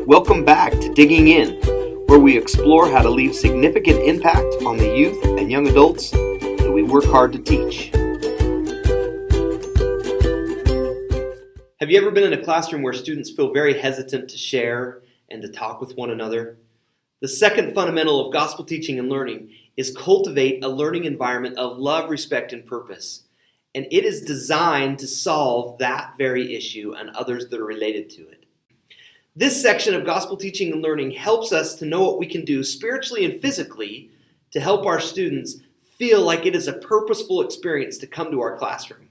Welcome back to Digging In, where we explore how to leave significant impact on the youth and young adults that we work hard to teach. Have you ever been in a classroom where students feel very hesitant to share and to talk with one another? The second fundamental of gospel teaching and learning is cultivate a learning environment of love, respect, and purpose. And it is designed to solve that very issue and others that are related to it. This section of gospel teaching and learning helps us to know what we can do spiritually and physically to help our students feel like it is a purposeful experience to come to our classroom.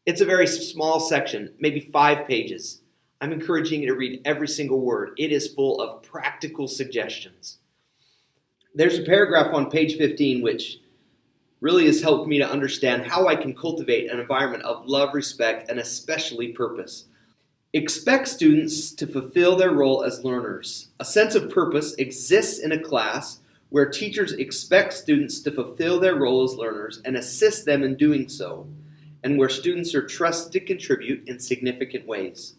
It's a very small section, maybe 5 pages. I'm encouraging you to read every single word. It is full of practical suggestions. There's a paragraph on page 15 which really has helped me to understand how I can cultivate an environment of love, respect, and especially purpose. Expect students to fulfill their role as learners. A sense of purpose exists in a class where teachers expect students to fulfill their role as learners and assist them in doing so, and where students are trusted to contribute in significant ways.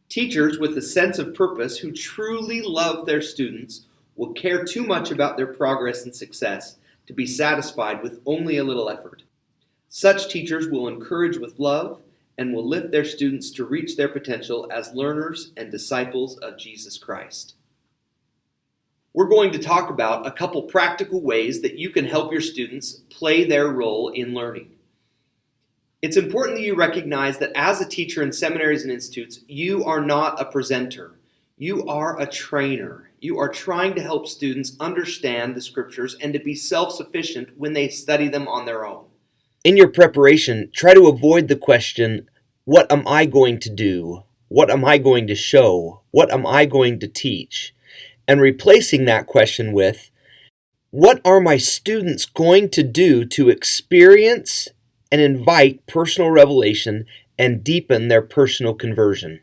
Teachers with a sense of purpose who truly love their students will care too much about their progress and success to be satisfied with only a little effort. Such teachers will encourage with love and will lift their students to reach their potential as learners and disciples of Jesus Christ. We're going to talk about a couple practical ways that you can help your students play their role in learning. It's important that you recognize that as a teacher in seminaries and institutes, you are not a presenter. You are a trainer. You are trying to help students understand the scriptures and to be self-sufficient when they study them on their own. In your preparation, try to avoid the question, what am I going to do? What am I going to show? What am I going to teach? And replacing that question with, what are my students going to do to experience and invite personal revelation and deepen their personal conversion?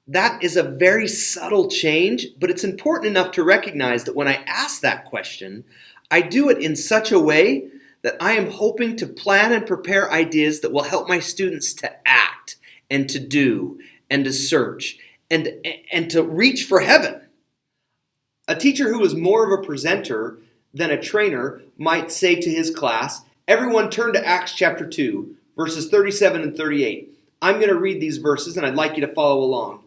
That is a very subtle change, but it's important enough to recognize that when I ask that question, I do it in such a way that I am hoping to plan and prepare ideas that will help my students to act and to do and to search and to reach for heaven. A teacher who is more of a presenter than a trainer might say to his class, everyone turn to Acts chapter 2, verses 37 and 38. I'm going to read these verses and I'd like you to follow along.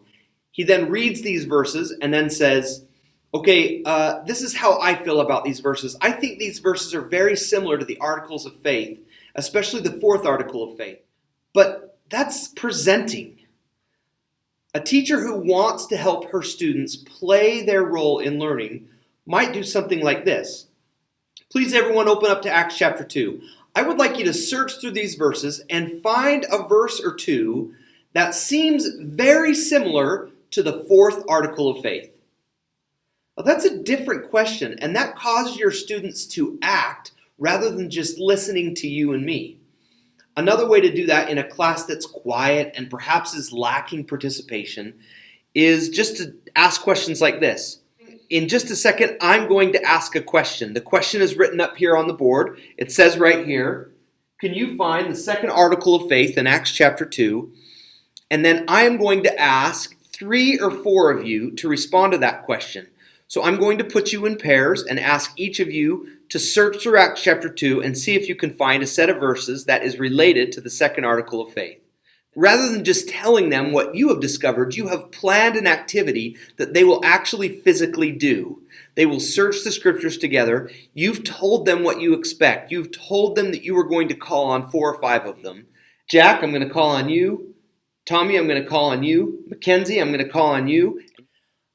He then reads these verses and then says, okay, this is how I feel about these verses. I think these verses are very similar to the articles of faith, especially the 4th article of faith. But that's presenting. A teacher who wants to help her students play their role in learning might do something like this. Please everyone open up to Acts chapter 2. I would like you to search through these verses and find a verse or two that seems very similar to the 4th article of faith. Well, that's a different question, and that causes your students to act rather than just listening to you and me. Another way to do that in a class that's quiet and perhaps is lacking participation is just to ask questions like this. In just a second, I'm going to ask a question. The question is written up here on the board. It says right here, can you find the 2nd article of faith in Acts chapter 2? And then I am going to ask 3 or 4 of you to respond to that question. So I'm going to put you in pairs and ask each of you to search through Acts chapter 2 and see if you can find a set of verses that is related to the 2nd article of faith. Rather than just telling them what you have discovered, you have planned an activity that they will actually physically do. They will search the scriptures together. You've told them what you expect. You've told them that you are going to call on 4 or 5 of them. Jack, I'm going to call on you. Tommy, I'm going to call on you. Mackenzie, I'm going to call on you.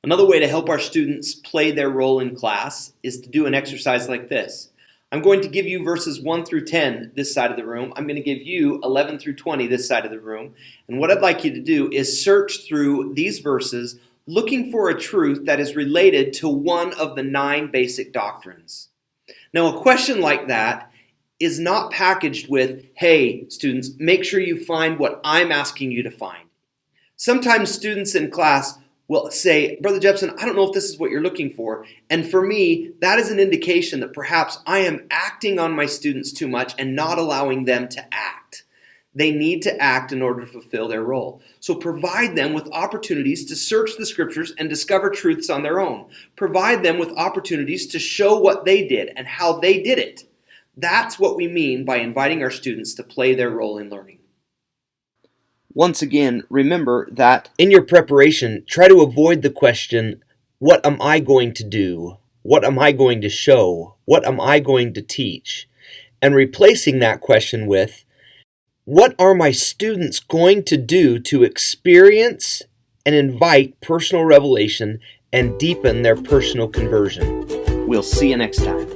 Another way to help our students play their role in class is to do an exercise like this. I'm going to give you verses 1 through 10 this side of the room. I'm going to give you 11 through 20 this side of the room. And what I'd like you to do is search through these verses looking for a truth that is related to one of the 9 basic doctrines. Now, a question like that is not packaged with, hey, students, make sure you find what I'm asking you to find. Sometimes students in class will say, Brother Jepson, I don't know if this is what you're looking for. And for me, that is an indication that perhaps I am acting on my students too much and not allowing them to act. They need to act in order to fulfill their role. So provide them with opportunities to search the scriptures and discover truths on their own. Provide them with opportunities to show what they did and how they did it. That's what we mean by inviting our students to play their role in learning. Once again, remember that in your preparation, try to avoid the question, what am I going to do? What am I going to show? What am I going to teach? And replacing that question with, what are my students going to do to experience and invite personal revelation and deepen their personal conversion? We'll see you next time.